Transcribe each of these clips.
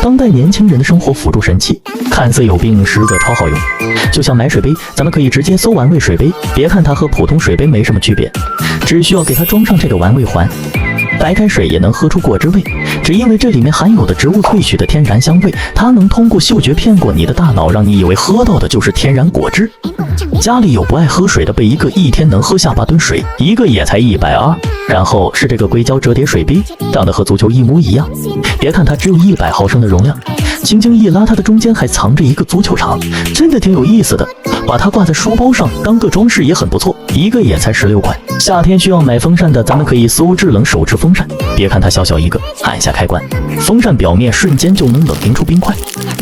当代年轻人的生活辅助神器，看似有病，实则超好用。就像买水杯，咱们可以直接搜玩味水杯，别看它和普通水杯没什么区别，只需要给它装上这个玩味环，白开水也能喝出果汁味。只因为这里面含有的植物萃取的天然香味，它能通过嗅觉骗过你的大脑，让你以为喝到的就是天然果汁。家里有不爱喝水的，被一个一天能喝下8吨水，一个也才120。然后是这个硅胶折叠水杯，长得和足球一模一样。别看它只有100毫升的容量，轻轻一拉，它的中间还藏着一个足球场，真的挺有意思的。把它挂在书包上当个装饰也很不错，一个也才16块。夏天需要买风扇的，咱们可以搜制冷手持风扇。别看它小小一个，按下开关，风扇表面瞬间就能冷凝出冰块，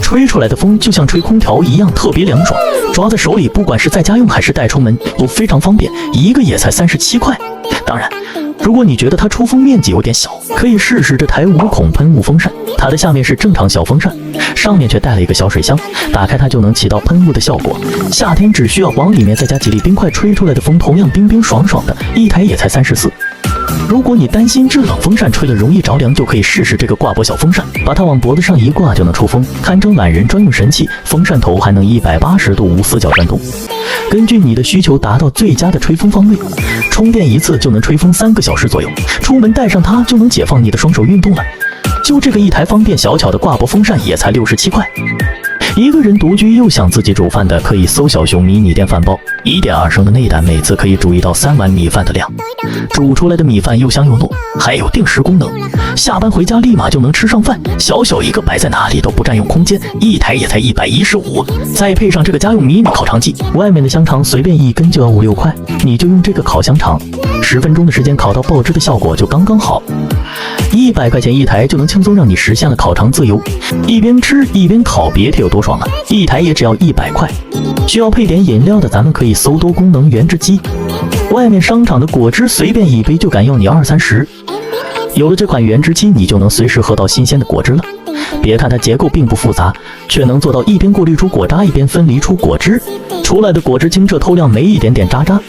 吹出来的风就像吹空调一样，特别凉爽。抓在手里，不管是在家用还是带出门都非常方便，一个也才37块。当然，如果你觉得它出风面积有点小，可以试试这台无孔喷雾风扇。它的下面是正常小风扇，上面却带了一个小水箱，打开它就能起到喷雾的效果。夏天只需要往里面再加几粒冰块，吹出来的风同样冰冰爽爽的，一台也才34。如果你担心制冷风扇吹了容易着凉，就可以试试这个挂脖小风扇，把它往脖子上一挂就能出风，堪称懒人专用神器。风扇头还能180度无死角转动，根据你的需求达到最佳的吹风方位。充电一次就能吹风3个小时左右，出门带上它就能解放你的双手运动了。就这个一台方便小巧的挂脖风扇也才67块。一个人独居又想自己煮饭的，可以搜小熊迷你电饭煲，1.2升的内胆，每次可以煮1到3碗米饭的量，煮出来的米饭又香又糯，还有定时功能，下班回家立马就能吃上饭。小小一个摆在哪里都不占用空间，一台也才115。再配上这个家用迷你烤肠机，外面的香肠随便一根就要5、6块，你就用这个烤香肠，10分钟的时间烤到爆汁的效果就刚刚好。100块钱一台就能轻松让你实现了烤肠自由，一边吃一边烤，别提有多爽了。一台也只要100块。需要配点饮料的，咱们可以搜多功能原汁机，外面商场的果汁随便一杯就敢要你20、30。有了这款原汁机，你就能随时喝到新鲜的果汁了。别看它结构并不复杂，却能做到一边过滤出果渣，一边分离出果汁，出来的果汁清澈透亮，没一点点渣渣。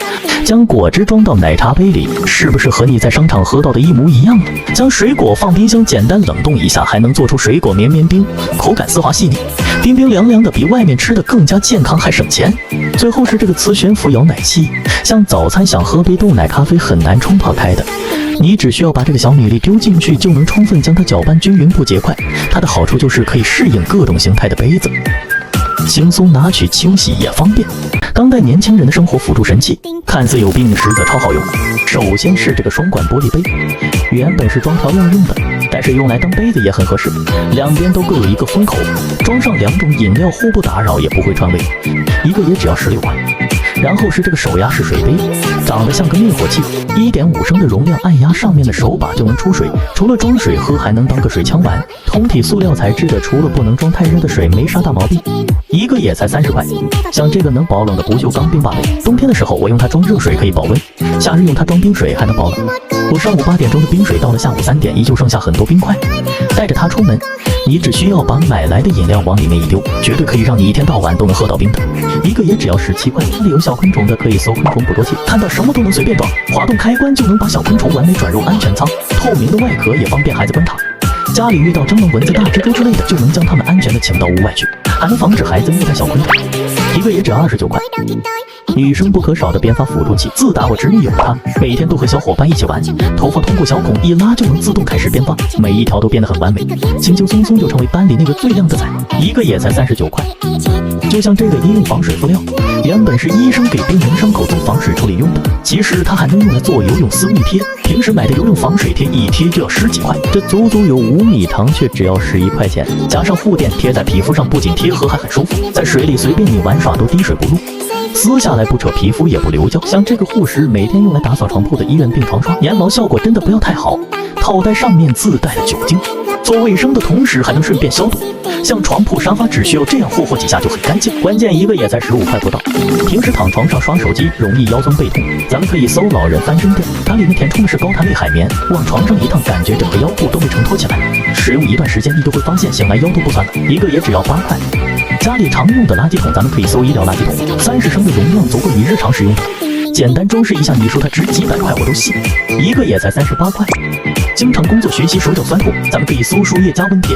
将果汁装到奶茶杯里，是不是和你在商场喝到的一模一样呢？将水果放冰箱简单冷冻一下，还能做出水果绵绵冰，口感丝滑细腻，冰冰凉凉的，比外面吃的更加健康还省钱。最后是这个磁悬浮摇奶器，像早餐想喝杯豆奶咖啡很难冲泡开的，你只需要把这个小米粒丢进去，就能充分将它搅拌均匀不结块。它的好处就是可以适应各种形态的杯子，轻松拿取清洗也方便。当代年轻人的生活辅助神器，看似有病，实则超好用。首先是这个双管玻璃杯，原本是装调料用的，但是用来当杯子也很合适，两边都各有一个封口，装上2种饮料互不打扰，也不会串味，一个也只要16块。然后是这个手压式水杯，长得像个灭火器，1.5升的容量，按压上面的手把就能出水，除了装水喝，还能当个水枪玩。通体塑料材质的，除了不能装太热的水，没啥大毛病，一个也才30块。像这个能保冷的不锈钢冰霸杯，冬天的时候我用它装热水可以保温，夏日用它装冰水还能保冷。我上午8点钟的冰水到了下午3点依旧剩下很多冰块，带着它出门，你只需要把买来的饮料往里面一丢，绝对可以让你一天到晚都能喝到冰的。一个也只要17块。家里有小昆虫的可以搜昆虫捕捉器，看到什么都能随便装，滑动开关就能把小昆虫完美转入安全舱，透明的外壳也方便孩子观察。家里遇到蟑螂、蚊子、大蜘蛛之类的，就能将它们安全的请到屋外去，还能防止孩子虐待小昆虫。一个也只要29块。女生不可少的编发辅助器，自打我侄女有它，每天都和小伙伴一起玩，头发通过小孔一拉就能自动开始编发，每一条都编得很完美，轻轻松松就成为班里那个最靓的仔，一个也才39块。就像这个医用防水敷料，原本是医生给病人伤口做防水处理用的，其实它还能用来做游泳私密贴，平时买的游泳防水贴一贴就要10几块，这足足有5米长，却只要11块钱，加上护垫贴在皮肤上，不仅贴合还很舒服，在水里随便你玩耍都滴水不入，撕下来不扯皮肤也不留胶。像这个护石，每天用来打扫床铺的医院病床刷，粘毛效果真的不要太好，套袋上面自带了酒精，做卫生的同时还能顺便消毒。像床铺沙发只需要这样霍霍几下就很干净，关键一个也才15块不到。平时躺床上刷手机容易腰酸背痛，咱们可以搜老人翻身垫，它里面填充的是高弹力海绵，往床上一躺，感觉整个腰部都被承托起来，使用一段时间你就会发现醒来腰都不酸了，一个也只要8块。家里常用的垃圾桶，咱们可以搜医疗垃圾桶，30升的容量足够你日常使用的，简单装饰一下，你说它值几百块我都信，一个也才38块。经常工作学习手脚酸痛，咱们可以搜输液加温贴。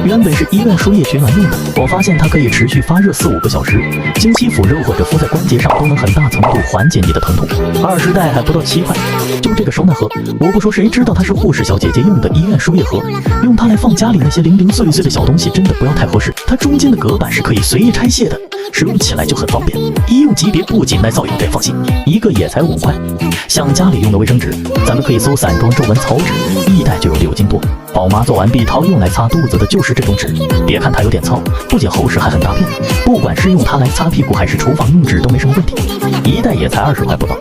原本是医院输液取暖用的，我发现它可以持续发热4-5个小时，经期敷肉或者敷在关节上都能很大程度缓解你的疼痛。20袋还不到7块，就这个收纳盒，我不说谁知道它是护士小姐姐用的医院输液盒，用它来放家里那些零零碎碎的小东西真的不要太合适。它中间的隔板是可以随意拆卸的，使用起来就很方便。医用级别不仅耐造，应该放心，一个也才5块。像家里用的卫生纸，咱们可以搜散装皱纹草纸，1袋就有6斤多。宝妈做完碧涛用来擦肚子的就是这种纸，别看它有点糙，不仅厚实还很大片，不管是用它来擦屁股还是厨房用纸都没什么问题。1袋也才20块不到。